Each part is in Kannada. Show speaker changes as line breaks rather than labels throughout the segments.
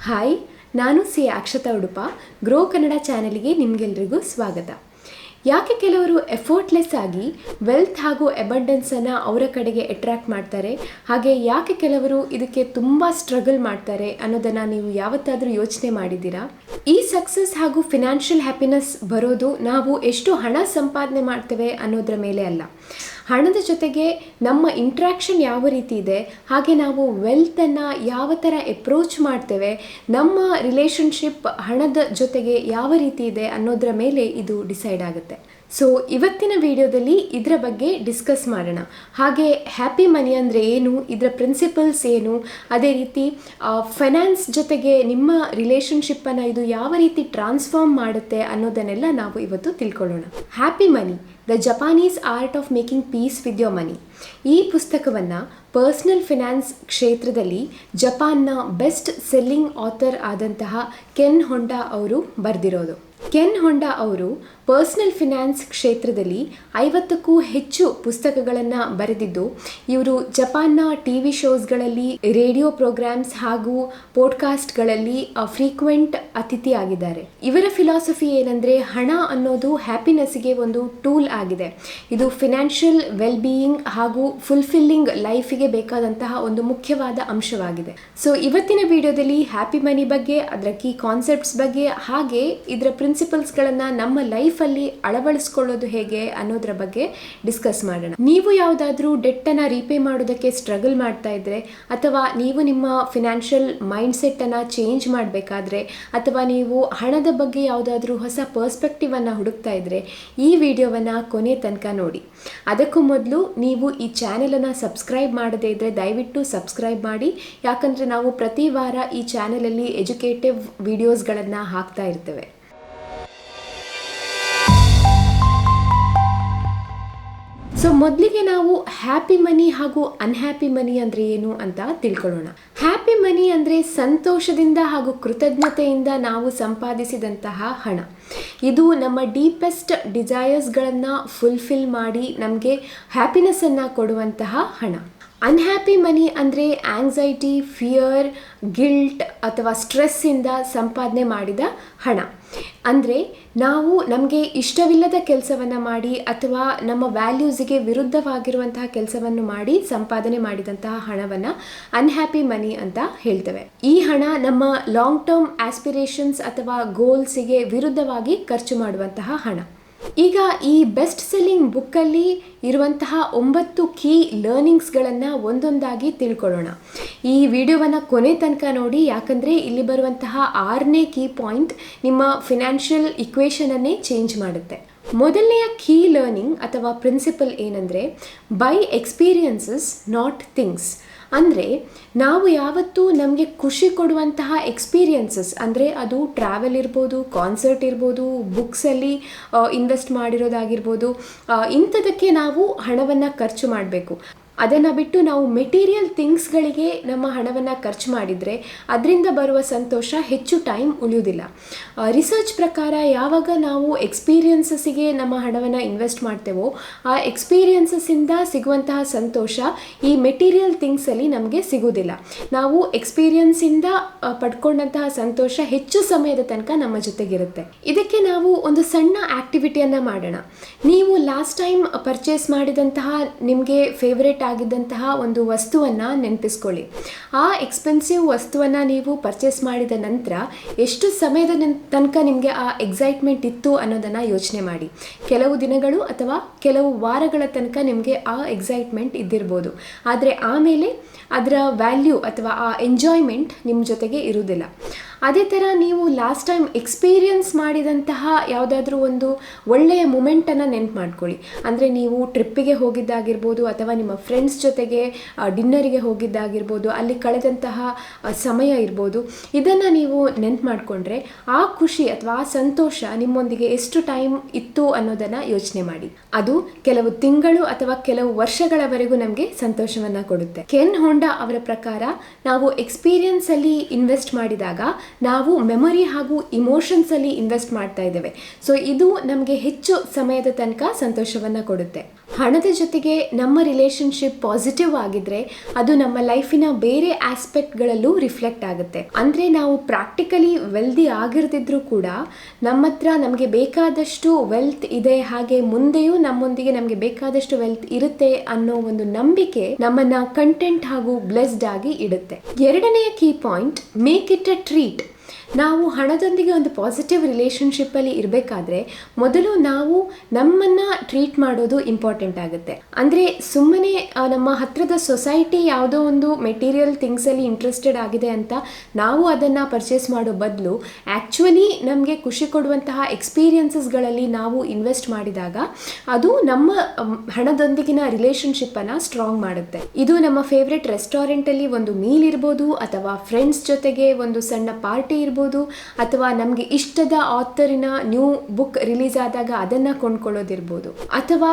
ಹಾಯ್, ನಾನು ಸಿ ಅಕ್ಷತಾ ಉಡುಪ. ಗ್ರೋ ಕನ್ನಡ ಚಾನೆಲ್ಗೆ ನಿಮಗೆಲ್ಲರಿಗೂ ಸ್ವಾಗತ. ಯಾಕೆ ಕೆಲವರು ಎಫರ್ಟ್ಲೆಸ್ ಆಗಿ ವೆಲ್ತ್ ಹಾಗೂ ಅಬಂಡೆನ್ಸನ್ನು ಅವರ ಕಡೆಗೆ ಅಟ್ರಾಕ್ಟ್ ಮಾಡ್ತಾರೆ, ಹಾಗೆ ಯಾಕೆ ಕೆಲವರು ಇದಕ್ಕೆ ತುಂಬ ಸ್ಟ್ರಗಲ್ ಮಾಡ್ತಾರೆ ಅನ್ನೋದನ್ನು ನೀವು ಯಾವತ್ತಾದರೂ ಯೋಚನೆ ಮಾಡಿದ್ದೀರಾ? ಈ ಸಕ್ಸಸ್ ಹಾಗೂ ಫಿನಾನ್ಷಿಯಲ್ ಹ್ಯಾಪಿನೆಸ್ ಬರೋದು ನಾವು ಎಷ್ಟು ಹಣ ಸಂಪಾದನೆ ಮಾಡ್ತೇವೆ ಅನ್ನೋದ್ರ ಮೇಲೆ ಅಲ್ಲ, ಹಣದ ಜೊತೆಗೆ ನಮ್ಮ ಇಂಟ್ರ್ಯಾಕ್ಷನ್ ಯಾವ ರೀತಿ ಇದೆ, ಹಾಗೆ ನಾವು ವೆಲ್ತನ್ನು ಯಾವ ಥರ ಅಪ್ರೋಚ್ ಮಾಡ್ತೇವೆ, ನಮ್ಮ ರಿಲೇಷನ್ಶಿಪ್ ಹಣದ ಜೊತೆಗೆ ಯಾವ ರೀತಿ ಇದೆ ಅನ್ನೋದ್ರ ಮೇಲೆ ಇದು ಡಿಸೈಡ್ ಆಗುತ್ತೆ. ಸೊ ಇವತ್ತಿನ ವಿಡಿಯೋದಲ್ಲಿ ಇದರ ಬಗ್ಗೆ ಡಿಸ್ಕಸ್ ಮಾಡೋಣ. ಹಾಗೆ ಹ್ಯಾಪಿ ಮನಿ ಅಂದರೆ ಏನು, ಇದರ ಪ್ರಿನ್ಸಿಪಲ್ಸ್ ಏನು, ಅದೇ ರೀತಿ ಫೈನಾನ್ಸ್ ಜೊತೆಗೆ ನಿಮ್ಮ ರಿಲೇಷನ್ಶಿಪ್ಪನ್ನು ಇದು ಯಾವ ರೀತಿ ಟ್ರಾನ್ಸ್ಫಾರ್ಮ್ ಮಾಡುತ್ತೆ ಅನ್ನೋದನ್ನೆಲ್ಲ ನಾವು ಇವತ್ತು ತಿಳ್ಕೊಳ್ಳೋಣ. Happy money, the Japanese art of making peace with your money. ಈ ಪುಸ್ತಕವನ್ನು ಪರ್ಸ್ನಲ್ ಫಿನಾನ್ಸ್ ಕ್ಷೇತ್ರದಲ್ಲಿ ಜಪಾನ್ನ ಬೆಸ್ಟ್ ಸೆಲ್ಲಿಂಗ್ ಆಥರ್ ಆದಂತಹ ಕೆನ್ ಹೊಂಡಾ ಅವರು ಬರೆದಿರೋದು. ಕೆನ್ ಹೊಂಡಾ ಅವರು ಪರ್ಸ್ನಲ್ ಫಿನಾನ್ಸ್ ಕ್ಷೇತ್ರದಲ್ಲಿ 50ಕ್ಕೂ ಹೆಚ್ಚು ಪುಸ್ತಕಗಳನ್ನು ಬರೆದಿದ್ದು, ಇವರು ಜಪಾನ್ನ ಟಿವಿ ಶೋಸ್ಗಳಲ್ಲಿ, ರೇಡಿಯೋ ಪ್ರೋಗ್ರಾಮ್ಸ್ ಹಾಗೂ ಪಾಡ್ಕಾಸ್ಟ್ಗಳಲ್ಲಿ ಫ್ರೀಕ್ವೆಂಟ್ ಅತಿಥಿ ಆಗಿದ್ದಾರೆ. ಇವರ ಫಿಲಾಸಫಿ ಏನಂದರೆ, ಹಣ ಅನ್ನೋದು ಹ್ಯಾಪಿನೆಸ್ಗೆ ಒಂದು ಟೂಲ್ ಆಗಿದೆ. ಇದು ಫಿನಾನ್ಷಿಯಲ್ ವೆಲ್ ಬೀಯಿಂಗ್ ಹಾಗೂ ಫುಲ್ಫಿಲ್ಲಿಂಗ್ ಲೈಫಿಗೆ ಬೇಕಾದಂತಹ ಒಂದು ಮುಖ್ಯವಾದ ಅಂಶವಾಗಿದೆ. ಸೊ ಇವತ್ತಿನ ವಿಡಿಯೋದಲ್ಲಿ ಹ್ಯಾಪಿ ಮನಿ ಬಗ್ಗೆ, ಅದರ ಕೀ ಕಾನ್ಸೆಪ್ಟ್ಸ್ ಬಗ್ಗೆ, ಹಾಗೆ ಇದರ ಪ್ರಿನ್ಸಿಪಲ್ಸ್ಗಳನ್ನು ನಮ್ಮ ಲೈಫಲ್ಲಿ ಅಳವಡಿಸ್ಕೊಳ್ಳೋದು ಹೇಗೆ ಅನ್ನೋದ್ರ ಬಗ್ಗೆ ಡಿಸ್ಕಸ್ ಮಾಡೋಣ. ನೀವು ಯಾವುದಾದ್ರೂ ಡೆಟ್ಟನ್ನು ರೀಪೇ ಮಾಡೋದಕ್ಕೆ ಸ್ಟ್ರಗಲ್ ಮಾಡ್ತಾ ಇದ್ರೆ, ಅಥವಾ ನೀವು ನಿಮ್ಮ ಫಿನಾನ್ಷಿಯಲ್ ಮೈಂಡ್ಸೆಟ್ಟನ್ನು ಚೇಂಜ್ ಮಾಡಬೇಕಾದ್ರೆ, ಅಥವಾ ನೀವು ಹಣದ ಬಗ್ಗೆ ಯಾವುದಾದ್ರೂ ಹೊಸ ಪರ್ಸ್ಪೆಕ್ಟಿವನ್ನು ಹುಡುಕ್ತಾ ಇದ್ರೆ, ಈ ವಿಡಿಯೋವನ್ನು ಕೊನೆ ತನಕ ನೋಡಿ. ಅದಕ್ಕೂ ಮೊದಲು ನೀವು ಈ ಚಾನೆಲನ್ನು ಸಬ್ಸ್ಕ್ರೈಬ್ ಮಾಡದೇ ಇದ್ದರೆ ದಯವಿಟ್ಟು ಸಬ್ಸ್ಕ್ರೈಬ್ ಮಾಡಿ, ಯಾಕಂದರೆ ನಾವು ಪ್ರತಿ ವಾರ ಈ ಚಾನೆಲಲ್ಲಿ ಎಜುಕೇಟಿವ್ ವಿಡಿಯೋಸ್ಗಳನ್ನು ಹಾಕ್ತಾ ಇರ್ತೇವೆ. ಸೊ ಮೊದಲಿಗೆ ನಾವು ಹ್ಯಾಪಿ ಮನಿ ಹಾಗೂ ಅನ್ಹ್ಯಾಪಿ ಮನಿ ಅಂದರೆ ಏನು ಅಂತ ತಿಳ್ಕೊಳ್ಳೋಣ. ಹ್ಯಾಪಿ ಮನಿ ಅಂದರೆ ಸಂತೋಷದಿಂದ ಹಾಗೂ ಕೃತಜ್ಞತೆಯಿಂದ ನಾವು ಸಂಪಾದಿಸಿದಂತಹ ಹಣ. ಇದು ನಮ್ಮ ಡೀಪೆಸ್ಟ್ ಡಿಸೈರ್ಸ್ಗಳನ್ನು ಫುಲ್ಫಿಲ್ ಮಾಡಿ ನಮಗೆ ಹ್ಯಾಪಿನೆಸ್ಸನ್ನು ಕೊಡುವಂತಹ ಹಣ. ಅನ್ಹ್ಯಾಪಿ ಮನಿ ಅಂದರೆ ಆಂಗ್ಸೈಟಿ, ಫಿಯರ್, ಗಿಲ್ಟ್ ಅಥವಾ ಸ್ಟ್ರೆಸ್ಸಿಂದ ಸಂಪಾದನೆ ಮಾಡಿದ ಹಣ. ಅಂದರೆ ನಾವು ನಮಗೆ ಇಷ್ಟವಿಲ್ಲದ ಕೆಲಸವನ್ನು ಮಾಡಿ ಅಥವಾ ನಮ್ಮ ವ್ಯಾಲ್ಯೂಸಿಗೆ ವಿರುದ್ಧವಾಗಿರುವಂತಹ ಕೆಲಸವನ್ನು ಮಾಡಿ ಸಂಪಾದನೆ ಮಾಡಿದಂತಹ ಹಣವನ್ನು ಅನ್ಹ್ಯಾಪಿ ಮನಿ ಅಂತ ಹೇಳ್ತೇವೆ. ಈ ಹಣ ನಮ್ಮ ಲಾಂಗ್ ಟರ್ಮ್ ಆಸ್ಪಿರೇಷನ್ಸ್ ಅಥವಾ ಗೋಲ್ಸಿಗೆ ವಿರುದ್ಧವಾಗಿ ಖರ್ಚು ಮಾಡುವಂತಹ ಹಣ. ಈಗ ಈ ಬೆಸ್ಟ್ ಸೆಲ್ಲಿಂಗ್ ಬುಕ್ಕಲ್ಲಿ ಇರುವಂತಹ 9 ಕೀ ಲರ್ನಿಂಗ್ಸ್ಗಳನ್ನು ಒಂದೊಂದಾಗಿ ತಿಳ್ಕೊಳ್ಳೋಣ. ಈ ವಿಡಿಯೋವನ್ನು ಕೊನೆ ತನಕ ನೋಡಿ, ಯಾಕಂದರೆ ಇಲ್ಲಿ ಬರುವಂತಹ 6ನೇ ಕೀ ಪಾಯಿಂಟ್ ನಿಮ್ಮ ಫಿನಾನ್ಷಿಯಲ್ ಇಕ್ವೇಷನನ್ನೇ ಚೇಂಜ್ ಮಾಡುತ್ತೆ. ಮೊದಲನೆಯ ಕೀ ಲರ್ನಿಂಗ್ ಅಥವಾ ಪ್ರಿನ್ಸಿಪಲ್ ಏನಂದರೆ, ಬೈ ಎಕ್ಸ್ಪೀರಿಯನ್ಸಸ್ ನಾಟ್ ಥಿಂಗ್ಸ್. ಅಂದರೆ ನಾವು ಯಾವತ್ತೂ ನಮಗೆ ಖುಷಿ ಕೊಡುವಂತಹ ಎಕ್ಸ್ಪೀರಿಯನ್ಸಸ್, ಅಂದರೆ ಅದು ಟ್ರಾವೆಲ್ ಇರ್ಬೋದು, ಕಾನ್ಸರ್ಟ್ ಇರ್ಬೋದು, ಬುಕ್ಸಲ್ಲಿ ಇನ್ವೆಸ್ಟ್ ಮಾಡಿರೋದಾಗಿರ್ಬೋದು, ಇಂಥದಕ್ಕೆ ನಾವು ಹಣವನ್ನು ಖರ್ಚು ಮಾಡಬೇಕು. ಅದನ್ನು ಬಿಟ್ಟು ನಾವು ಮೆಟೀರಿಯಲ್ ಥಿಂಗ್ಸ್ಗಳಿಗೆ ನಮ್ಮ ಹಣವನ್ನು ಖರ್ಚು ಮಾಡಿದರೆ ಅದರಿಂದ ಬರುವ ಸಂತೋಷ ಹೆಚ್ಚು ಟೈಮ್ ಉಳಿಯೋದಿಲ್ಲ. ರಿಸರ್ಚ್ ಪ್ರಕಾರ ಯಾವಾಗ ನಾವು ಎಕ್ಸ್ಪೀರಿಯನ್ಸಸ್ಸಿಗೆ ನಮ್ಮ ಹಣವನ್ನು ಇನ್ವೆಸ್ಟ್ ಮಾಡ್ತೇವೋ ಆ ಎಕ್ಸ್ಪೀರಿಯನ್ಸಸ್ಸಿಂದ ಸಿಗುವಂತಹ ಸಂತೋಷ ಈ ಮೆಟೀರಿಯಲ್ ಥಿಂಗ್ಸಲ್ಲಿ ನಮಗೆ ಸಿಗೋದಿಲ್ಲ. ನಾವು ಎಕ್ಸ್ಪೀರಿಯನ್ಸಿಂದ ಪಡ್ಕೊಂಡಂತಹ ಸಂತೋಷ ಹೆಚ್ಚು ಸಮಯದ ತನಕ ನಮ್ಮ ಜೊತೆಗಿರುತ್ತೆ. ಇದಕ್ಕೆ ನಾವು ಒಂದು ಸಣ್ಣ ಆ್ಯಕ್ಟಿವಿಟಿಯನ್ನು ಮಾಡೋಣ. ನೀವು ಲಾಸ್ಟ್ ಟೈಮ್ ಪರ್ಚೇಸ್ ಮಾಡಿದಂತಹ ನಿಮಗೆ ಫೇವ್ರೇಟ್ ಆಗಿದ್ದಂತಹ ಒಂದು ವಸ್ತುವನ್ನು ನೆನಪಿಸ್ಕೊಳ್ಳಿ. ಆ ಎಕ್ಸ್ಪೆನ್ಸಿವ್ ವಸ್ತುವನ್ನು ನೀವು ಪರ್ಚೇಸ್ ಮಾಡಿದ ನಂತರ ಎಷ್ಟು ಸಮಯದ ತನಕ ನಿಮಗೆ ಆ ಎಕ್ಸೈಟ್ಮೆಂಟ್ ಇತ್ತು ಅನ್ನೋದನ್ನು ಯೋಚನೆ ಮಾಡಿ. ಕೆಲವು ದಿನಗಳು ಅಥವಾ ಕೆಲವು ವಾರಗಳ ತನಕ ನಿಮಗೆ ಆ ಎಕ್ಸೈಟ್ಮೆಂಟ್ ಇದ್ದಿರ್ಬೋದು, ಆದರೆ ಆಮೇಲೆ ಅದರ ವ್ಯಾಲ್ಯೂ ಅಥವಾ ಆ ಎಂಜಾಯ್ಮೆಂಟ್ ನಿಮ್ಮ ಜೊತೆಗೆ ಇರುವುದಿಲ್ಲ. ಅದೇ ಥರ ನೀವು ಲಾಸ್ಟ್ ಟೈಮ್ ಎಕ್ಸ್ಪೀರಿಯನ್ಸ್ ಮಾಡಿದಂತಹ ಯಾವುದಾದ್ರೂ ಒಂದು ಒಳ್ಳೆಯ ಮೂಮೆಂಟನ್ನು ನೆನ್ಪು ಮಾಡ್ಕೊಳ್ಳಿ. ಅಂದರೆ ನೀವು ಟ್ರಿಪ್ಪಿಗೆ ಹೋಗಿದ್ದಾಗಿರ್ಬೋದು, ಅಥವಾ ನಿಮ್ಮ ಫ್ರೆಂಡ್ಸ್ ಜೊತೆಗೆ ಡಿನ್ನರಿಗೆ ಹೋಗಿದ್ದಾಗಿರ್ಬೋದು, ಅಲ್ಲಿ ಕಳೆದಂತಹ ಸಮಯ ಇರ್ಬೋದು. ಇದನ್ನು ನೀವು ನೆನ್ಪು ಮಾಡಿಕೊಂಡ್ರೆ ಆ ಖುಷಿ ಅಥವಾ ಆ ಸಂತೋಷ ನಿಮ್ಮೊಂದಿಗೆ ಎಷ್ಟು ಟೈಮ್ ಇತ್ತು ಅನ್ನೋದನ್ನು ಯೋಚನೆ ಮಾಡಿ. ಅದು ಕೆಲವು ತಿಂಗಳು ಅಥವಾ ಕೆಲವು ವರ್ಷಗಳವರೆಗೂ ನಮಗೆ ಸಂತೋಷವನ್ನು ಕೊಡುತ್ತೆ. ಕೆನ್ ಹೊಂಡಾ ಅವರ ಪ್ರಕಾರ ನಾವು ಎಕ್ಸ್ಪೀರಿಯನ್ಸಲ್ಲಿ ಇನ್ವೆಸ್ಟ್ ಮಾಡಿದಾಗ ನಾವು ಮೆಮೊರಿ ಹಾಗೂ ಇಮೋಷನ್ಸಲ್ಲಿ ಇನ್ವೆಸ್ಟ್ ಮಾಡ್ತಾ ಇದ್ದೇವೆ. ಸೊ ಇದು ನಮಗೆ ಹೆಚ್ಚು ಸಮಯದ ತನಕ ಸಂತೋಷವನ್ನು ಕೊಡುತ್ತೆ. ಹಣದ ಜೊತೆಗೆ ನಮ್ಮ ರಿಲೇಶನ್ಶಿಪ್ ಪಾಸಿಟಿವ್ ಆಗಿದ್ರೆ ಅದು ನಮ್ಮ ಲೈಫಿನ ಬೇರೆ ಆಸ್ಪೆಕ್ಟ್ಗಳಲ್ಲೂ ರಿಫ್ಲೆಕ್ಟ್ ಆಗುತ್ತೆ. ಅಂದರೆ ನಾವು ಪ್ರಾಕ್ಟಿಕಲಿ ವೆಲ್ದಿ ಆಗಿರ್ತಿದ್ರೂ ಕೂಡ ನಮ್ಮ ಹತ್ರ ನಮಗೆ ಬೇಕಾದಷ್ಟು ವೆಲ್ತ್ ಇದೆ, ಹಾಗೆ ಮುಂದೆಯೂ ನಮ್ಮೊಂದಿಗೆ ನಮಗೆ ಬೇಕಾದಷ್ಟು ವೆಲ್ತ್ ಇರುತ್ತೆ ಅನ್ನೋ ಒಂದು ನಂಬಿಕೆ ನಮ್ಮನ್ನ ಕಂಟೆಂಟ್ ಹಾಗೂ ಬ್ಲೆಸ್ಡ್ ಆಗಿ ಇಡುತ್ತೆ. ಎರಡನೆಯ key point, make it a treat. ನಾವು ಹಣದೊಂದಿಗೆ ಒಂದು ಪಾಸಿಟಿವ್ ರಿಲೇಶನ್ಶಿಪ್ಪಲ್ಲಿ ಇರಬೇಕಾದ್ರೆ ಮೊದಲು ನಾವು ನಮ್ಮನ್ನು ಟ್ರೀಟ್ ಮಾಡೋದು ಇಂಪಾರ್ಟೆಂಟ್ ಆಗುತ್ತೆ. ಅಂದರೆ ಸುಮ್ಮನೆ ನಮ್ಮ ಹತ್ತಿರದ ಸೊಸೈಟಿ ಯಾವುದೋ ಒಂದು ಮೆಟೀರಿಯಲ್ ಥಿಂಗ್ಸಲ್ಲಿ ಇಂಟ್ರೆಸ್ಟೆಡ್ ಆಗಿದೆ ಅಂತ ನಾವು ಅದನ್ನು ಪರ್ಚೇಸ್ ಮಾಡೋ ಬದಲು ಆ್ಯಕ್ಚುಲಿ ನಮಗೆ ಖುಷಿ ಕೊಡುವಂತಹ ಎಕ್ಸ್ಪೀರಿಯನ್ಸಸ್ಗಳಲ್ಲಿ ನಾವು ಇನ್ವೆಸ್ಟ್ ಮಾಡಿದಾಗ ಅದು ನಮ್ಮ ಹಣದೊಂದಿಗಿನ ರಿಲೇಶನ್ಶಿಪ್ಪನ್ನು ಸ್ಟ್ರಾಂಗ್ ಮಾಡುತ್ತೆ. ಇದು ನಮ್ಮ ಫೇವ್ರೆಟ್ ರೆಸ್ಟೋರೆಂಟಲ್ಲಿ ಒಂದು ಮೀಲ್ ಇರ್ಬೋದು, ಅಥವಾ ಫ್ರೆಂಡ್ಸ್ ಜೊತೆಗೆ ಒಂದು ಸಣ್ಣ ಪಾರ್ಟಿ ಇರ್ಬೋದು, ಅಥವಾ ನಮಗೆ ಇಷ್ಟದ ಆಥರಿನ ನ್ಯೂ ಬುಕ್ ರಿಲೀಸ್ ಆದಾಗ ಅದನ್ನು ಕೊಂಡ್ಕೊಳ್ಳೋದಿರ್ಬೋದು, ಅಥವಾ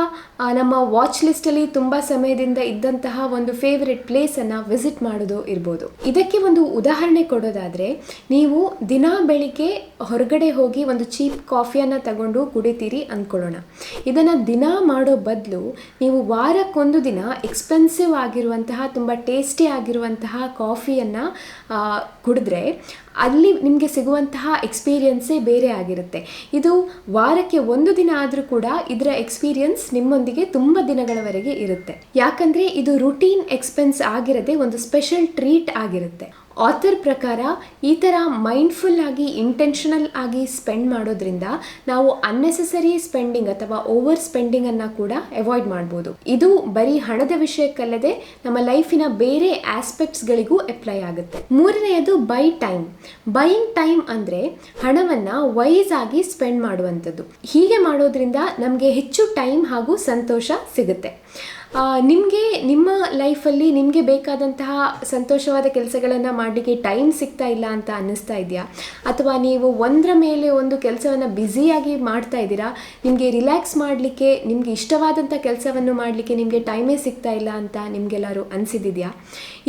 ನಮ್ಮ ವಾಚ್ ಲಿಸ್ಟಲ್ಲಿ ತುಂಬ ಸಮಯದಿಂದ ಇದ್ದಂತಹ ಒಂದು ಫೇವರೆಟ್ ಪ್ಲೇಸನ್ನು ವಿಸಿಟ್ ಮಾಡೋದು ಇರ್ಬೋದು. ಇದಕ್ಕೆ ಒಂದು ಉದಾಹರಣೆ ಕೊಡೋದಾದರೆ, ನೀವು ದಿನ ಬೆಳಿಗ್ಗೆ ಹೊರಗಡೆ ಹೋಗಿ ಒಂದು ಚೀಪ್ ಕಾಫಿಯನ್ನು ತಗೊಂಡು ಕುಡಿತೀರಿ ಅಂದ್ಕೊಳ್ಳೋಣ. ಇದನ್ನು ದಿನ ಮಾಡೋ ಬದಲು ನೀವು ವಾರಕ್ಕೊಂದು ದಿನ ಎಕ್ಸ್ಪೆನ್ಸಿವ್ ಆಗಿರುವಂತಹ ತುಂಬ ಟೇಸ್ಟಿ ಆಗಿರುವಂತಹ ಕಾಫಿಯನ್ನು ಕುಡಿದ್ರೆ ಅಲ್ಲಿ ನಿಮಗೆ ಸಿಗುವಂತಹ ಎಕ್ಸ್ಪೀರಿಯನ್ಸೇ ಬೇರೆ ಆಗಿರುತ್ತೆ. ಇದು ವಾರಕ್ಕೆ ಒಂದು ದಿನ ಆದರೂ ಕೂಡ ಇದರ ಎಕ್ಸ್ಪೀರಿಯನ್ಸ್ ನಿಮ್ಮೊಂದಿಗೆ ತುಂಬ ದಿನಗಳವರೆಗೆ ಇರುತ್ತೆ. ಯಾಕಂದರೆ ಇದು ರುಟೀನ್ ಎಕ್ಸ್ಪೆನ್ಸ್ ಆಗಿರದೆ ಒಂದು ಸ್ಪೆಷಲ್ ಟ್ರೀಟ್ ಆಗಿರುತ್ತೆ. ಆಥರ್ ಪ್ರಕಾರ ಈ ಥರ ಮೈಂಡ್ಫುಲ್ ಆಗಿ ಇಂಟೆನ್ಷನಲ್ ಆಗಿ ಸ್ಪೆಂಡ್ ಮಾಡೋದ್ರಿಂದ ನಾವು ಅನ್ನೆಸೆಸರಿ ಸ್ಪೆಂಡಿಂಗ್ ಅಥವಾ ಓವರ್ ಸ್ಪೆಂಡಿಂಗನ್ನು ಕೂಡ ಅವಾಯ್ಡ್ ಮಾಡ್ಬೋದು. ಇದು ಬರೀ ಹಣದ ವಿಷಯಕ್ಕಲ್ಲದೆ ನಮ್ಮ ಲೈಫಿನ ಬೇರೆ ಆಸ್ಪೆಕ್ಟ್ಸ್ಗಳಿಗೂ ಅಪ್ಲೈ ಆಗುತ್ತೆ. ಮೂರನೆಯದು ಬೈ ಟೈಮ್. ಬೈಯಿಂಗ್ ಟೈಮ್ ಅಂದರೆ ಹಣವನ್ನು ವೈಸ್ ಆಗಿ ಸ್ಪೆಂಡ್ ಮಾಡುವಂಥದ್ದು. ಹೀಗೆ ಮಾಡೋದ್ರಿಂದ ನಮಗೆ ಹೆಚ್ಚು ಟೈಮ್ ಹಾಗೂ ಸಂತೋಷ ಸಿಗುತ್ತೆ. ನಿಮಗೆ ನಿಮ್ಮ ಲೈಫಲ್ಲಿ ನಿಮಗೆ ಬೇಕಾದಂತಹ ಸಂತೋಷವಾದ ಕೆಲಸಗಳನ್ನು ಮಾಡಲಿಕ್ಕೆ ಟೈಮ್ ಸಿಗ್ತಾ ಇಲ್ಲ ಅಂತ ಅನ್ನಿಸ್ತಾ ಇದೆಯಾ? ಅಥವಾ ನೀವು ಒಂದರ ಮೇಲೆ ಒಂದು ಕೆಲಸವನ್ನು ಬ್ಯುಸಿಯಾಗಿ ಮಾಡ್ತಾ ಇದ್ದೀರಾ, ನಿಮಗೆ ರಿಲ್ಯಾಕ್ಸ್ ಮಾಡಲಿಕ್ಕೆ, ನಿಮಗೆ ಇಷ್ಟವಾದಂಥ ಕೆಲಸವನ್ನು ಮಾಡಲಿಕ್ಕೆ ನಿಮಗೆ ಟೈಮೇ ಸಿಗ್ತಾ ಇಲ್ಲ ಅಂತ ನಿಮಗೆಲ್ಲರೂ ಅನಿಸಿದೆಯಾ?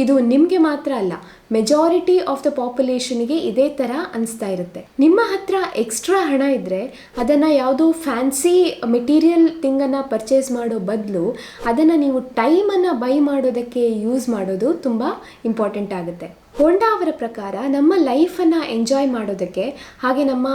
ಇದು ನಿಮಗೆ ಮಾತ್ರ ಅಲ್ಲ, ಮೆಜಾರಿಟಿ ಆಫ್ ದ ಪಾಪ್ಯುಲೇಷನ್ಗೆ ಇದೇ ಥರ ಅನಿಸ್ತಾ ಇರುತ್ತೆ. ನಿಮ್ಮ ಹತ್ರ ಎಕ್ಸ್ಟ್ರಾ ಹಣ ಇದ್ದರೆ ಅದನ್ನು ಯಾವುದೋ ಫ್ಯಾನ್ಸಿ ಮೆಟೀರಿಯಲ್ ಥಿಂಗನ್ನು ಪರ್ಚೇಸ್ ಮಾಡೋ ಬದಲು ಅದನ್ನು ನೀವು ಟೈಮನ್ನು ಬೈ ಮಾಡೋದಕ್ಕೆ ಯೂಸ್ ಮಾಡೋದು ತುಂಬ ಇಂಪಾರ್ಟೆಂಟ್ ಆಗುತ್ತೆ. ಹೋಂಡಾ ಅವರ ಪ್ರಕಾರ ನಮ್ಮ ಲೈಫನ್ನು ಎಂಜಾಯ್ ಮಾಡೋದಕ್ಕೆ ಹಾಗೆ ನಮ್ಮ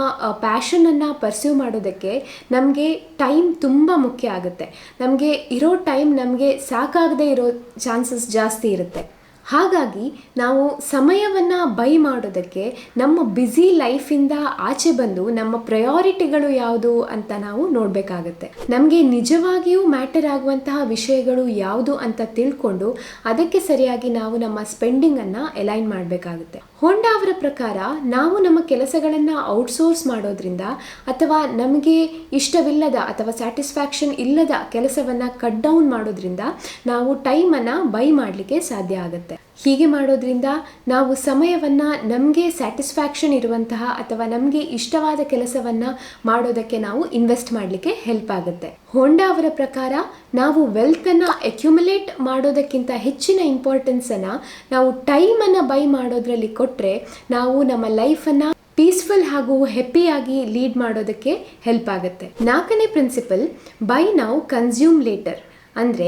ಪ್ಯಾಷನನ್ನು ಪರ್ಸ್ಯೂ ಮಾಡೋದಕ್ಕೆ ನಮಗೆ ಟೈಮ್ ತುಂಬ ಮುಖ್ಯ ಆಗುತ್ತೆ. ನಮಗೆ ಇರೋ ಟೈಮ್ ನಮಗೆ ಸಾಕಾಗದೇ ಇರೋ ಚಾನ್ಸಸ್ ಜಾಸ್ತಿ ಇರುತ್ತೆ. ಹಾಗಾಗಿ ನಾವು ಸಮಯವನ್ನು ಬೈ ಮಾಡೋದಕ್ಕೆ ನಮ್ಮ ಬ್ಯುಸಿ ಲೈಫಿಂದ ಆಚೆ ಬಂದು ನಮ್ಮ ಪ್ರಯಾರಿಟಿಗಳು ಯಾವುದು ಅಂತ ನಾವು ನೋಡಬೇಕಾಗತ್ತೆ. ನಮಗೆ ನಿಜವಾಗಿಯೂ ಮ್ಯಾಟರ್ ಆಗುವಂತಹ ವಿಷಯಗಳು ಯಾವುದು ಅಂತ ತಿಳ್ಕೊಂಡು ಅದಕ್ಕೆ ಸರಿಯಾಗಿ ನಾವು ನಮ್ಮ ಸ್ಪೆಂಡಿಂಗನ್ನು ಅಲೈನ್ ಮಾಡಬೇಕಾಗುತ್ತೆ. ಹೋಂಡಾ ಅವರ ಪ್ರಕಾರ ನಾವು ನಮ್ಮ ಕೆಲಸಗಳನ್ನು ಔಟ್ಸೋರ್ಸ್ ಮಾಡೋದ್ರಿಂದ ಅಥವಾ ನಮಗೆ ಇಷ್ಟವಿಲ್ಲದ ಅಥವಾ ಸ್ಯಾಟಿಸ್ಫ್ಯಾಕ್ಷನ್ ಇಲ್ಲದ ಕೆಲಸವನ್ನು ಕಟ್ ಡೌನ್ ಮಾಡೋದ್ರಿಂದ ನಾವು ಟೈಮನ್ನು ಬೈ ಮಾಡಲಿಕ್ಕೆ ಸಾಧ್ಯ ಆಗುತ್ತೆ. ಹೀಗೆ ಮಾಡೋದ್ರಿಂದ ನಾವು ಸಮಯವನ್ನು ನಮಗೆ ಸ್ಯಾಟಿಸ್ಫ್ಯಾಕ್ಷನ್ ಇರುವಂತಹ ಅಥವಾ ನಮಗೆ ಇಷ್ಟವಾದ ಕೆಲಸವನ್ನು ಮಾಡೋದಕ್ಕೆ ನಾವು ಇನ್ವೆಸ್ಟ್ ಮಾಡಲಿಕ್ಕೆ ಹೆಲ್ಪ್ ಆಗುತ್ತೆ. ಹೋಂಡಾ ಅವರ ಪ್ರಕಾರ ನಾವು ವೆಲ್ತನ್ನು ಅಕ್ಯುಮುಲೇಟ್ ಮಾಡೋದಕ್ಕಿಂತ ಹೆಚ್ಚಿನ ಇಂಪಾರ್ಟೆನ್ಸನ್ನು ನಾವು ಟೈಮನ್ನು ಬೈ ಮಾಡೋದ್ರಲ್ಲಿ ಕೊಟ್ಟರೆ ನಾವು ನಮ್ಮ ಲೈಫನ್ನು ಪೀಸ್ಫುಲ್ ಹಾಗೂ ಹ್ಯಾಪಿಯಾಗಿ ಲೀಡ್ ಮಾಡೋದಕ್ಕೆ ಹೆಲ್ಪ್ ಆಗುತ್ತೆ. ನಾಲ್ಕನೇ principle, buy now consume later. ಅಂದರೆ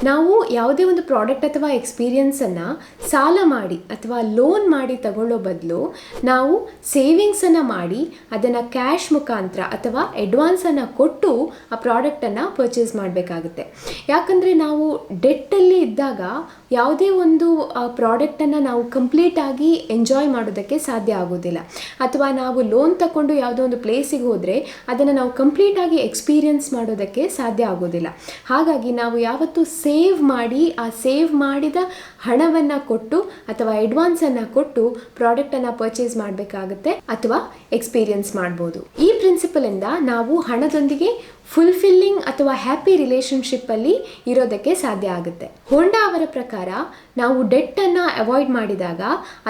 ನಾವು ಯಾವುದೇ ಒಂದು ಪ್ರಾಡಕ್ಟ್ ಅಥವಾ ಎಕ್ಸ್ಪೀರಿಯನ್ಸನ್ನು ಸಾಲ ಮಾಡಿ ಅಥವಾ ಲೋನ್ ಮಾಡಿ ತಗೊಳ್ಳೋ ಬದಲು ನಾವು ಸೇವಿಂಗ್ಸನ್ನು ಮಾಡಿ ಅದನ್ನು ಕ್ಯಾಶ್ ಮುಖಾಂತರ ಅಥವಾ ಅಡ್ವಾನ್ಸನ್ನು ಕೊಟ್ಟು ಆ ಪ್ರಾಡಕ್ಟನ್ನು ಪರ್ಚೇಸ್ ಮಾಡಬೇಕಾಗುತ್ತೆ. ಯಾಕಂದರೆ ನಾವು ಡೆಟ್ಟಲ್ಲಿ ಇದ್ದಾಗ ಯಾವುದೇ ಒಂದು ಪ್ರಾಡಕ್ಟನ್ನು ನಾವು ಕಂಪ್ಲೀಟಾಗಿ ಎಂಜಾಯ್ ಮಾಡೋದಕ್ಕೆ ಸಾಧ್ಯ ಆಗೋದಿಲ್ಲ. ಅಥವಾ ನಾವು ಲೋನ್ ತಗೊಂಡು ಯಾವುದೋ ಒಂದು ಪ್ಲೇಸಿಗೆ ಹೋದರೆ ಅದನ್ನು ನಾವು ಕಂಪ್ಲೀಟಾಗಿ ಎಕ್ಸ್ಪೀರಿಯನ್ಸ್ ಮಾಡೋದಕ್ಕೆ ಸಾಧ್ಯ ಆಗೋದಿಲ್ಲ. ಹಾಗಾಗಿ ನಾವು ಯಾವತ್ತೂ ಸೇವ್ ಮಾಡಿ ಆ ಸೇವ್ ಮಾಡಿದ ಹಣವನ್ನು ಕೊಟ್ಟು ಅಥವಾ ಅಡ್ವಾನ್ಸನ್ನು ಕೊಟ್ಟು ಪ್ರಾಡಕ್ಟನ್ನು ಪರ್ಚೇಸ್ ಮಾಡಬೇಕಾಗುತ್ತೆ ಅಥವಾ ಎಕ್ಸ್ಪೀರಿಯನ್ಸ್ ಮಾಡ್ಬೋದು. ಈ ಪ್ರಿನ್ಸಿಪಲಿಂದ ನಾವು ಹಣದೊಂದಿಗೆ ಫುಲ್ಫಿಲ್ಲಿಂಗ್ ಅಥವಾ ಹ್ಯಾಪಿ ರಿಲೇಶನ್ಶಿಪ್ಪಲ್ಲಿ ಇರೋದಕ್ಕೆ ಸಾಧ್ಯ ಆಗುತ್ತೆ. ಹೋಂಡಾ ಅವರ ಪ್ರಕಾರ ನಾವು ಡೆಟ್ಟನ್ನು ಅವಾಯ್ಡ್ ಮಾಡಿದಾಗ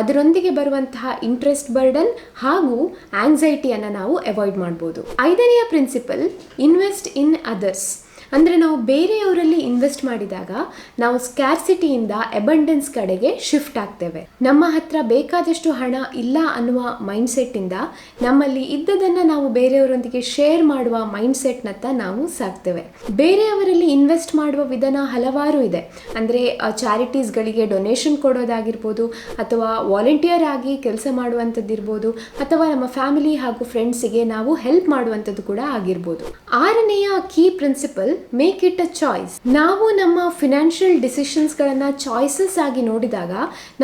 ಅದರೊಂದಿಗೆ ಬರುವಂತಹ ಇಂಟ್ರೆಸ್ಟ್ ಬರ್ಡನ್ ಹಾಗೂ ಆಂಗ್ಸೈಟಿಯನ್ನು ನಾವು ಅವಾಯ್ಡ್ ಮಾಡ್ಬೋದು. ಐದನೆಯ ಪ್ರಿನ್ಸಿಪಲ್, ಇನ್ವೆಸ್ಟ್ ಇನ್ ಅದರ್ಸ್. ಅಂದರೆ ನಾವು ಬೇರೆಯವರಲ್ಲಿ ಇನ್ವೆಸ್ಟ್ ಮಾಡಿದಾಗ ನಾವು ಸ್ಕ್ಯಾರ್ಸಿಟಿಯಿಂದ ಅಬಂಡೆನ್ಸ್ ಕಡೆಗೆ ಶಿಫ್ಟ್ ಆಗ್ತೇವೆ. ನಮ್ಮ ಹತ್ರ ಬೇಕಾದಷ್ಟು ಹಣ ಇಲ್ಲ ಅನ್ನುವ ಮೈಂಡ್ಸೆಟ್ಟಿಂದ ನಮ್ಮಲ್ಲಿ ಇದ್ದದನ್ನು ನಾವು ಬೇರೆಯವರೊಂದಿಗೆ ಶೇರ್ ಮಾಡುವ ಮೈಂಡ್ಸೆಟ್ನತ್ತ ನಾವು ಸಾಕ್ತೇವೆ. ಬೇರೆಯವರಲ್ಲಿ ಇನ್ವೆಸ್ಟ್ ಮಾಡುವ ವಿಧಾನ ಹಲವಾರು ಇದೆ. ಅಂದರೆ ಚಾರಿಟೀಸ್ಗಳಿಗೆ ಡೊನೇಷನ್ ಕೊಡೋದಾಗಿರ್ಬೋದು, ಅಥವಾ ವಾಲಂಟಿಯರ್ ಆಗಿ ಕೆಲಸ ಮಾಡುವಂಥದ್ದಿರ್ಬೋದು, ಅಥವಾ ನಮ್ಮ ಫ್ಯಾಮಿಲಿ ಹಾಗೂ ಫ್ರೆಂಡ್ಸಿಗೆ ನಾವು ಹೆಲ್ಪ್ ಮಾಡುವಂಥದ್ದು ಕೂಡ ಆಗಿರ್ಬೋದು. 6ನೆಯ key principle, make it a choice. ನಾವು ನಮ್ಮ ಫಿನಾನ್ಷಿಯಲ್ ಡಿಸಿಷನ್ಸ್ಗಳನ್ನು ಚಾಯ್ಸಸ್ ಆಗಿ ನೋಡಿದಾಗ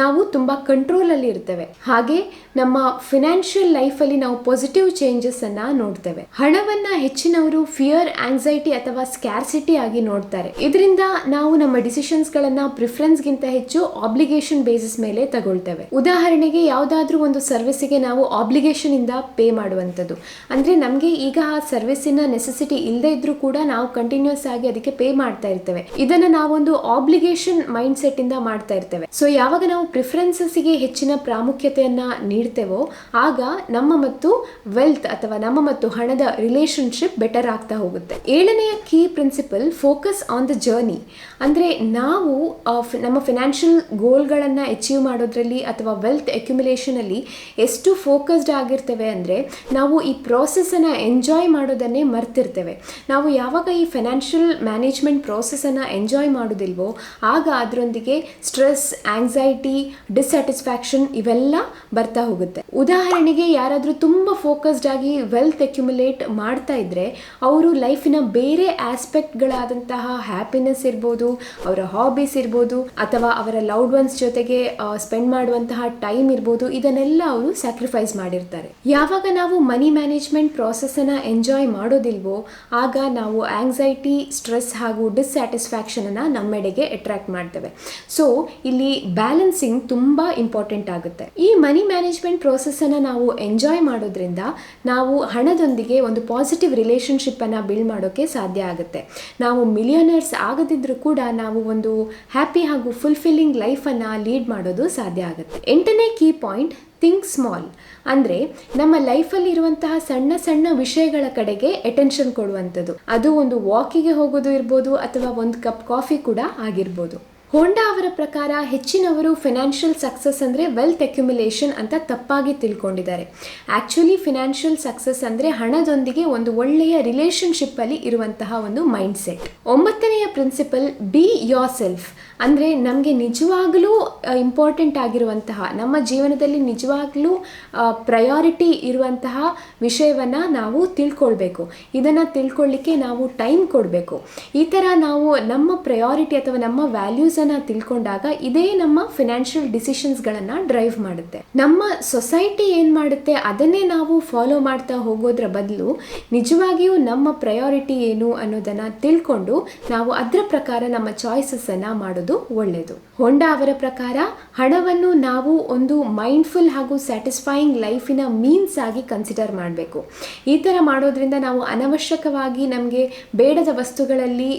ನಾವು ತುಂಬ ಕಂಟ್ರೋಲಲ್ಲಿ ಇರ್ತೇವೆ. ಹಾಗೆ ನಮ್ಮ ಫಿನಾನ್ಷಿಯಲ್ ಲೈಫಲ್ಲಿ ನಾವು ಪಾಸಿಟಿವ್ ಚೇಂಜಸ್ ಅನ್ನ ನೋಡ್ತೇವೆ. ಹಣವನ್ನ ಹೆಚ್ಚಿನವರು ಫಿಯರ್, ಆಂಗ್ಸೈಟಿ ಅಥವಾ ಸ್ಕ್ಯಾರ್ಸಿಟಿ ಆಗಿ ನೋಡ್ತಾರೆ. ಇದರಿಂದ ನಾವು ನಮ್ಮ ಡಿಸಿಷನ್ಸ್ಗಳನ್ನ ಪ್ರಿಫರೆನ್ಸ್ಗಿಂತ ಹೆಚ್ಚು ಆಬ್ಲಿಗೇಷನ್ ಬೇಸಿಸ್ ಮೇಲೆ ತಗೊಳ್ತೇವೆ. ಉದಾಹರಣೆಗೆ ಯಾವುದಾದ್ರೂ ಒಂದು ಸರ್ವಿಸಿಗೆ ನಾವು ಆಬ್ಲಿಗೇಷನ್ ಇಂದ ಪೇ ಮಾಡುವಂಥದ್ದು. ಅಂದರೆ ನಮಗೆ ಈಗ ಆ ಸರ್ವಿಸಿನ ನೆಸೆಸಿಟಿ ಇಲ್ಲದೆ ಇದ್ರೂ ಕೂಡ ನಾವು ಕಂಟಿನ್ಯೂಸ್ ಆಗಿ ಅದಕ್ಕೆ ಪೇ ಮಾಡ್ತಾ ಇರ್ತೇವೆ. ಇದನ್ನ ನಾವೊಂದು ಆಬ್ಲಿಗೇಷನ್ ಮೈಂಡ್ ಸೆಟ್ ಇಂದ ಮಾಡ್ತಾ ಇರ್ತೇವೆ. ಸೊ ಯಾವಾಗ ನಾವು ಪ್ರಿಫರೆನ್ಸಸ್ಗೆ ಹೆಚ್ಚಿನ ಪ್ರಾಮುಖ್ಯತೆಯನ್ನ ನೀಡ್ತೇವೋ ಆಗ ನಮ್ಮ ಮತ್ತು ವೆಲ್ತ್ ಅಥವಾ ನಮ್ಮ ಮತ್ತು ಹಣದ ರಿಲೇಶನ್ಶಿಪ್ ಬೆಟರ್ ಆಗ್ತಾ ಹೋಗುತ್ತೆ. 7ನೆಯ key principle, focus on the journey. ಅಂದರೆ ನಾವು ನಮ್ಮ ಫಿನಾನ್ಷಿಯಲ್ ಗೋಲ್ಗಳನ್ನು ಅಚೀವ್ ಮಾಡೋದ್ರಲ್ಲಿ ಅಥವಾ ವೆಲ್ತ್ ಅಕ್ಯುಮುಲೇಷನ್ ಅಲ್ಲಿ ಎಷ್ಟು ಫೋಕಸ್ಡ್ ಆಗಿರ್ತೇವೆ ಅಂದರೆ ನಾವು ಈ ಪ್ರಾಸೆಸ್ಸನ್ನು ಎಂಜಾಯ್ ಮಾಡೋದನ್ನೇ ಮರ್ತಿರ್ತೇವೆ. ನಾವು ಯಾವಾಗ ಈ ಫೈನಾನ್ಷಿಯಲ್ ಮ್ಯಾನೇಜ್ಮೆಂಟ್ ಪ್ರಾಸೆಸ್ಸನ್ನು ಎಂಜಾಯ್ ಮಾಡೋದಿಲ್ವೋ ಆಗ ಅದರೊಂದಿಗೆ ಸ್ಟ್ರೆಸ್, ಆಂಗ್ಸೈಟಿ, ಡಿಸ್ಸ್ಯಾಟಿಸ್ಫ್ಯಾಕ್ಷನ್ ಇವೆಲ್ಲ ಬರ್ತಾ ಹೋಗುತ್ತೆ. ಉದಾಹರಣೆಗೆ ಯಾರಾದರೂ ತುಂಬ ಫೋಕಸ್ಡ್ ಆಗಿ ವೆಲ್ತ್ ಅಕ್ಯುಮುಲೇಟ್ ಮಾಡ್ತಾ ಇದ್ರೆ ಅವರು ಲೈಫಿನ ಬೇರೆ ಆಸ್ಪೆಕ್ಟ್ಗಳಾದಂತಹ ಹ್ಯಾಪಿನೆಸ್ ಇರ್ಬೋದು, ಅವರ ಹಾಬೀಸ್ ಇರ್ಬೋದು, ಅಥವಾ ಅವರ ಲವ್ಡ್ ಒನ್ಸ್ ಜೊತೆಗೆ ಸ್ಪೆಂಡ್ ಮಾಡುವಂತಹ ಟೈಮ್ ಇರ್ಬೋದು, ಇದನ್ನೆಲ್ಲ ಅವರು ಸ್ಯಾಕ್ರಿಫೈಸ್ ಮಾಡಿರ್ತಾರೆ. ಯಾವಾಗ ನಾವು ಮನಿ ಮ್ಯಾನೇಜ್ಮೆಂಟ್ ಪ್ರಾಸೆಸ್ಸನ್ನು ಎಂಜಾಯ್ ಮಾಡೋದಿಲ್ವೋ ಆಗ ನಾವು ಆಂಗ್ಸೈಟಿ, ಸ್ಟ್ರೆಸ್ ಹಾಗೂ ಡಿಸ್ಸ್ಯಾಟಿಸ್ಫ್ಯಾಕ್ಷನ್ ಅನ್ನು ನಮ್ಮೆಡೆಗೆ ಅಟ್ರಾಕ್ಟ್ ಮಾಡ್ತೇವೆ. ಸೊ ಇಲ್ಲಿ ಬ್ಯಾಲೆನ್ಸಿಂಗ್ ತುಂಬ ಇಂಪಾರ್ಟೆಂಟ್ ಆಗುತ್ತೆ. ಈ ಮನಿ ಮ್ಯಾನೇಜ್ಮೆಂಟ್ ಪ್ರಾಸೆಸ್ಸನ್ನು ನಾವು ಎಂಜಾಯ್ ಮಾಡೋದ್ರಿಂದ ನಾವು ಹಣದೊಂದಿಗೆ ಒಂದು ಪಾಸಿಟಿವ್ ರಿಲೇಶನ್ಶಿಪ್ ಅನ್ನು ಬಿಲ್ಡ್ ಮಾಡೋಕ್ಕೆ ಸಾಧ್ಯ ಆಗುತ್ತೆ. ನಾವು ಮಿಲಿಯನರ್ಸ್ ಆಗದಿದ್ರೂ ಕೂಡ ನಾವು ಒಂದು ಹ್ಯಾಪಿ ಹಾಗೂ ಫುಲ್ಫಿಲ್ಲಿಂಗ್ ಲೈಫನ್ನು ಲೀಡ್ ಮಾಡೋದು ಸಾಧ್ಯ ಆಗುತ್ತೆ. 8ನೇ ಕೀ ಪಾಯಿಂಟ್, ಥಿಂಕ್ ಸ್ಮಾಲ್. ಅಂದರೆ ನಮ್ಮ ಲೈಫಲ್ಲಿ ಇರುವಂತಹ ಸಣ್ಣ ಸಣ್ಣ ವಿಷಯಗಳ ಕಡೆಗೆ ಅಟೆನ್ಷನ್ ಕೊಡುವಂಥದ್ದು. ಅದು ಒಂದು ವಾಕಿಗೆ ಹೋಗೋದು ಇರ್ಬೋದು ಅಥವಾ ಒಂದು ಕಪ್ ಕಾಫಿ ಕೂಡ ಆಗಿರ್ಬೋದು. ಹೋಂಡಾ ಅವರ ಪ್ರಕಾರ ಹೆಚ್ಚಿನವರು ಫಿನಾನ್ಷಿಯಲ್ ಸಕ್ಸಸ್ ಅಂದರೆ ವೆಲ್ತ್ ಅಕ್ಯುಮುಲೇಷನ್ ಅಂತ ತಪ್ಪಾಗಿ ತಿಳ್ಕೊಂಡಿದ್ದಾರೆ. ಆ್ಯಕ್ಚುಲಿ ಫಿನಾನ್ಷಿಯಲ್ ಸಕ್ಸಸ್ ಅಂದರೆ ಹಣದೊಂದಿಗೆ ಒಂದು ಒಳ್ಳೆಯ ರಿಲೇಷನ್ಶಿಪ್ಪಲ್ಲಿ ಇರುವಂತಹ ಒಂದು ಮೈಂಡ್ ಸೆಟ್. 9ನೆಯ ಪ್ರಿನ್ಸಿಪಲ್, ಬಿ ಯೋರ್ ಸೆಲ್ಫ್. ಅಂದರೆ ನಮಗೆ ನಿಜವಾಗಲೂ ಇಂಪಾರ್ಟೆಂಟ್ ಆಗಿರುವಂತಹ, ನಮ್ಮ ಜೀವನದಲ್ಲಿ ನಿಜವಾಗಲೂ ಪ್ರಯಾರಿಟಿ ಇರುವಂತಹ ವಿಷಯವನ್ನು ನಾವು ತಿಳ್ಕೊಳ್ಬೇಕು. ಇದನ್ನು ತಿಳ್ಕೊಳ್ಳಿಕ್ಕೆ ನಾವು ಟೈಮ್ ಕೊಡಬೇಕು. ಈ ಥರ ನಾವು ನಮ್ಮ ಪ್ರಯಾರಿಟಿ ಅಥವಾ ನಮ್ಮ ವ್ಯಾಲ್ಯೂಸನ್ನು ತಿಳ್ಕೊಂಡಾಗ ಇದೇ ನಮ್ಮ ಫಿನಾನ್ಷಿಯಲ್ ಡಿಸಿಷನ್ಸ್ಗಳನ್ನು ಡ್ರೈವ್ ಮಾಡುತ್ತೆ. ನಮ್ಮ ಸೊಸೈಟಿ ಏನು ಮಾಡುತ್ತೆ ಅದನ್ನೇ ನಾವು ಫಾಲೋ ಮಾಡ್ತಾ ಹೋಗೋದ್ರ ಬದಲು ನಿಜವಾಗಿಯೂ ನಮ್ಮ ಪ್ರಯಾರಿಟಿ ಏನು ಅನ್ನೋದನ್ನು ತಿಳ್ಕೊಂಡು ನಾವು ಅದರ ಪ್ರಕಾರ ನಮ್ಮ ಚಾಯ್ಸಸ್ಸನ್ನು ಮಾಡೋದು ಒಳ್ಳೆಯದು. ಹೋಂಡಾ ಅವರ ಪ್ರಕಾರ ಹಣವನ್ನು ನಾವು ಒಂದು ಮೈಂಡ್ಫುಲ್ ಹಾಗೂ ಸ್ಯಾಟಿಸ್ಫೈಯಿಂಗ್ ಲೈಫಿನ ಮೀನ್ಸ್ ಆಗಿ ಕನ್ಸಿಡರ್ ಮಾಡಬೇಕು. ಈ ಥರ ಮಾಡೋದ್ರಿಂದ ನಾವು ಅನವಶ್ಯಕವಾಗಿ ನಮಗೆ ಬೇಡದ ವಸ್ತುಗಳಲ್ಲಿ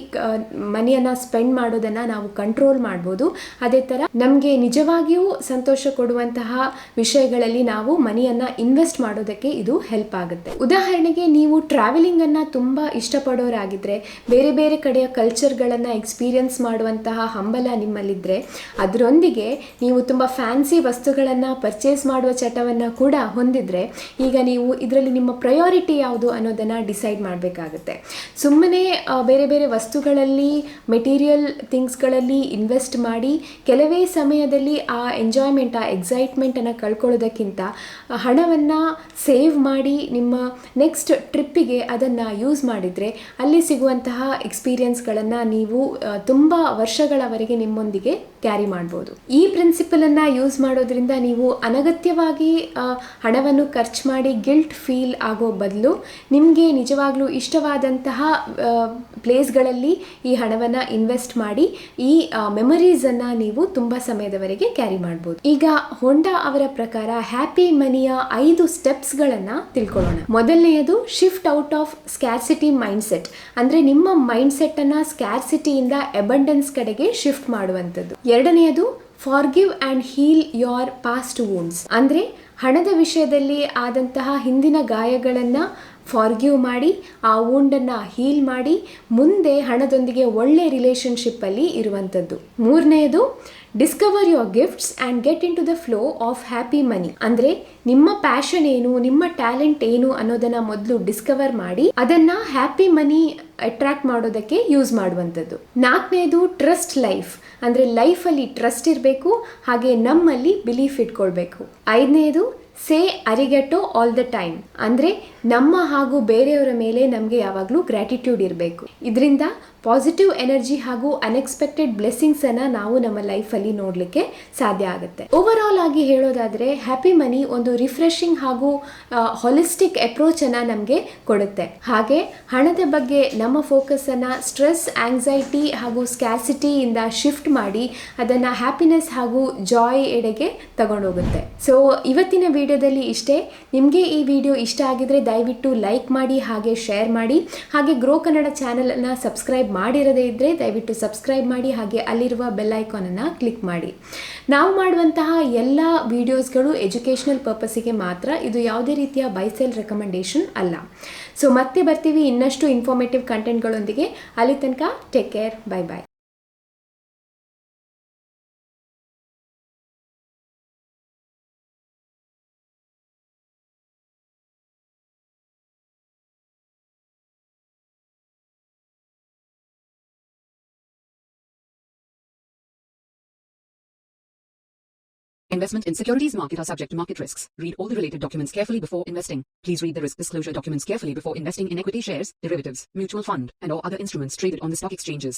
ಮನಿಯನ್ನು ಸ್ಪೆಂಡ್ ಮಾಡೋದನ್ನು ನಾವು ಕಂಟ್ರೋಲ್ ಮಾಡ್ಬೋದು. ಅದೇ ಥರ ನಮಗೆ ನಿಜವಾಗಿಯೂ ಸಂತೋಷ ಕೊಡುವಂತಹ ವಿಷಯಗಳಲ್ಲಿ ನಾವು ಮನಿಯನ್ನು ಇನ್ವೆಸ್ಟ್ ಮಾಡೋದಕ್ಕೆ ಇದು ಹೆಲ್ಪ್ ಆಗುತ್ತೆ. ಉದಾಹರಣೆಗೆ ನೀವು ಟ್ರಾವೆಲಿಂಗನ್ನು ತುಂಬ ಇಷ್ಟಪಡೋರಾಗಿದ್ದರೆ, ಬೇರೆ ಬೇರೆ ಕಡೆಯ ಕಲ್ಚರ್ಗಳನ್ನು ಎಕ್ಸ್ಪೀರಿಯನ್ಸ್ ಮಾಡುವಂತಹ ಹಂಬಲ ನಿಮ್ಮಲ್ಲಿದ್ದರೆ, ಅದರೊಂದಿಗೆ ನೀವು ತುಂಬ ಫ್ಯಾನ್ಸಿ ವಸ್ತುಗಳನ್ನು ಪರ್ಚೇಸ್ ಮಾಡುವ ಚಟವನ್ನು ಕೂಡ ಹೊಂದಿದ್ರೆ, ಈಗ ನೀವು ಇದರಲ್ಲಿ ನಿಮ್ಮ ಪ್ರಯಾರಿಟಿ ಯಾವುದು ಅನ್ನೋದನ್ನು ಡಿಸೈಡ್ ಮಾಡಬೇಕಾಗುತ್ತೆ. ಸುಮ್ಮನೆ ಬೇರೆ ಬೇರೆ ವಸ್ತುಗಳಲ್ಲಿ, ಮೆಟೀರಿಯಲ್ ಥಿಂಗ್ಸ್ಗಳಲ್ಲಿ ಇನ್ವೆಸ್ಟ್ ಮಾಡಿ ಕೆಲವೇ ಸಮಯದಲ್ಲಿ ಆ ಎಂಜಾಯ್ಮೆಂಟ್, ಆ ಎಕ್ಸೈಟ್ಮೆಂಟನ್ನು ಕಳ್ಕೊಳ್ಳೋದಕ್ಕಿಂತ ಹಣವನ್ನು ಸೇವ್ ಮಾಡಿ ನಿಮ್ಮ ನೆಕ್ಸ್ಟ್ ಟ್ರಿಪ್ಪಿಗೆ ಅದನ್ನು ಯೂಸ್ ಮಾಡಿದರೆ ಅಲ್ಲಿ ಸಿಗುವಂತಹ ಎಕ್ಸ್ಪೀರಿಯನ್ಸ್ಗಳನ್ನು ನೀವು ತುಂಬ ವರ್ಷಗಳವರೆಗೆ ನಿಮ್ಮೊಂದಿಗೆ ಕ್ಯಾರಿ ಮಾಡ್ಬೋದು. ಈ ಪ್ರಿನ್ಸಿಪಲನ್ನು ಯೂಸ್ ಮಾಡೋದ್ರಿಂದ ನೀವು ಅನಗತ್ಯವಾಗಿ ಹಣವನ್ನು ಖರ್ಚು ಮಾಡಿ ಗಿಲ್ಟ್ ಫೀಲ್ ಆಗೋ ಬದಲು ನಿಮಗೆ ನಿಜವಾಗ್ಲೂ ಇಷ್ಟವಾದಂತಹ ಪ್ಲೇಸ್ಗಳಲ್ಲಿ ಈ ಹಣವನ್ನು ಇನ್ವೆಸ್ಟ್ ಮಾಡಿ ಈ ಮೆಮರೀಸನ್ನು ನೀವು ತುಂಬ ಸಮಯದವರೆಗೆ ಕ್ಯಾರಿ ಮಾಡ್ಬೋದು. ಈಗ ಹೋಂಡಾ ಅವರ ಪ್ರಕಾರ ಹ್ಯಾಪಿ ಮನಿಯ 5 ಸ್ಟೆಪ್ಸ್ಗಳನ್ನು ತಿಳ್ಕೊಳ್ಳೋಣ. ಮೊದಲನೆಯದು, shift out of scarcity mindset. ಅಂದರೆ ನಿಮ್ಮ ಮೈಂಡ್ಸೆಟ್ಟನ್ನು ಸ್ಕ್ಯಾರ್ಸಿಟಿಯಿಂದ ಅಬಂಡೆನ್ಸ್ ಕಡೆಗೆ ಶಿಫ್ಟ್ ಮಾಡುವಂಥದ್ದು. 2ನೇದು, forgive and heal your past wounds. ಅಂದರೆ ಹಣದ ವಿಷಯದಲ್ಲಿ ಆದಂತಹ ಹಿಂದಿನ ಗಾಯಗಳನ್ನು ಫಾರ್ಗಿವ್ ಮಾಡಿ ಆ ವೂಂಡನ್ನು ಹೀಲ್ ಮಾಡಿ ಮುಂದೆ ಹಣದೊಂದಿಗೆ ಒಳ್ಳೆ ರಿಲೇಷನ್ಶಿಪ್ಪಲ್ಲಿ ಇರುವಂಥದ್ದು. ಮೂರನೆಯದು, discover your gifts and get into the flow of happy money. ಅಂದರೆ ನಿಮ್ಮ ಪ್ಯಾಷನ್ ಏನು, ನಿಮ್ಮ ಟ್ಯಾಲೆಂಟ್ ಏನು ಅನ್ನೋದನ್ನು ಮೊದಲು ಡಿಸ್ಕವರ್ ಮಾಡಿ ಅದನ್ನು ಹ್ಯಾಪಿ ಮನಿ ಅಟ್ರಾಕ್ಟ್ ಮಾಡೋದಕ್ಕೆ ಯೂಸ್ ಮಾಡುವಂಥದ್ದು. ನಾಲ್ಕನೇದು, ಟ್ರಸ್ಟ್ ಲೈಫ್. ಅಂದರೆ ಲೈಫಲ್ಲಿ ಟ್ರಸ್ಟ್ ಇರಬೇಕು, ಹಾಗೆ ನಮ್ಮಲ್ಲಿ ಬಿಲೀಫ್ ಇಟ್ಕೊಳ್ಬೇಕು. ಐದನೇದು, ಸೇ ಅರಿಗಟೋ ಆಲ್ ದ ಟೈಮ್. ಅಂದರೆ ನಮ್ಮ ಹಾಗೂ ಬೇರೆಯವರ ಮೇಲೆ ನಮಗೆ ಯಾವಾಗಲೂ ಗ್ರ್ಯಾಟಿಟ್ಯೂಡ್ ಇರಬೇಕು. ಇದರಿಂದ ಪಾಸಿಟಿವ್ ಎನರ್ಜಿ ಹಾಗೂ ಅನ್ಎಕ್ಸ್ಪೆಕ್ಟೆಡ್ ಬ್ಲೆಸ್ಸಿಂಗ್ಸನ್ನು ನಾವು ನಮ್ಮ ಲೈಫಲ್ಲಿ ನೋಡಲಿಕ್ಕೆ ಸಾಧ್ಯ ಆಗುತ್ತೆ. ಓವರ್ ಆಲ್ ಆಗಿ ಹೇಳೋದಾದರೆ ಹ್ಯಾಪಿ ಮನಿ ಒಂದು ರಿಫ್ರೆಶಿಂಗ್ ಹಾಗೂ ಹೊಲಿಸ್ಟಿಕ್ ಅಪ್ರೋಚನ್ನು ನಮಗೆ ಕೊಡುತ್ತೆ. ಹಾಗೆ ಹಣದ ಬಗ್ಗೆ ನಮ್ಮ ಫೋಕಸನ್ನು ಸ್ಟ್ರೆಸ್, ಆಂಗ್ಸೈಟಿ ಹಾಗೂ ಸ್ಕ್ಯಾಸಿಟಿಯಿಂದ ಶಿಫ್ಟ್ ಮಾಡಿ ಅದನ್ನು ಹ್ಯಾಪಿನೆಸ್ ಹಾಗೂ ಜಾಯ್ ಎಡೆಗೆ ತಗೊಂಡೋಗುತ್ತೆ. ಸೊ ಇವತ್ತಿನ ವಿಡಿಯೋದಲ್ಲಿ ಇಷ್ಟೇ. ನಿಮಗೆ ಈ ವಿಡಿಯೋ ಇಷ್ಟ ಆಗಿದ್ರೆ ದಯವಿಟ್ಟು ಲೈಕ್ ಮಾಡಿ, ಹಾಗೆ ಶೇರ್ ಮಾಡಿ, ಹಾಗೆ ಗ್ರೋ ಕನ್ನಡ ಚಾನಲನ್ನು ಸಬ್ಸ್ಕ್ರೈಬ್ ಮಾಡಿರದೇ ಇದ್ದರೆ ದಯವಿಟ್ಟು ಸಬ್ಸ್ಕ್ರೈಬ್ ಮಾಡಿ, ಹಾಗೆ ಅಲ್ಲಿರುವ ಬೆಲ್ ಐಕಾನನ್ನು ಕ್ಲಿಕ್ ಮಾಡಿ. ನಾವು ಮಾಡುವಂತಹ ಎಲ್ಲ ವಿಡಿಯೋಸ್ಗಳು ಎಜುಕೇಷನಲ್ ಪರ್ಪಸ್ಸಿಗೆ ಮಾತ್ರ, ಇದು ಯಾವುದೇ ರೀತಿಯ ಬೈ ಸೆಲ್ ರೆಕಮೆಂಡೇಶನ್ ಅಲ್ಲ. ಸೊ ಮತ್ತೆ ಬರ್ತೀವಿ ಇನ್ನಷ್ಟು ಇನ್ಫಾರ್ಮೇಟಿವ್ ಕಂಟೆಂಟ್ಗಳೊಂದಿಗೆ. ಅಲ್ಲಿ ತನಕ take care, bye bye.
Investment in securities market are subject to market risks. Read all the related documents carefully before investing. Please read the risk disclosure documents carefully before investing in equity shares, derivatives, mutual fund, and or other instruments traded on the stock exchanges.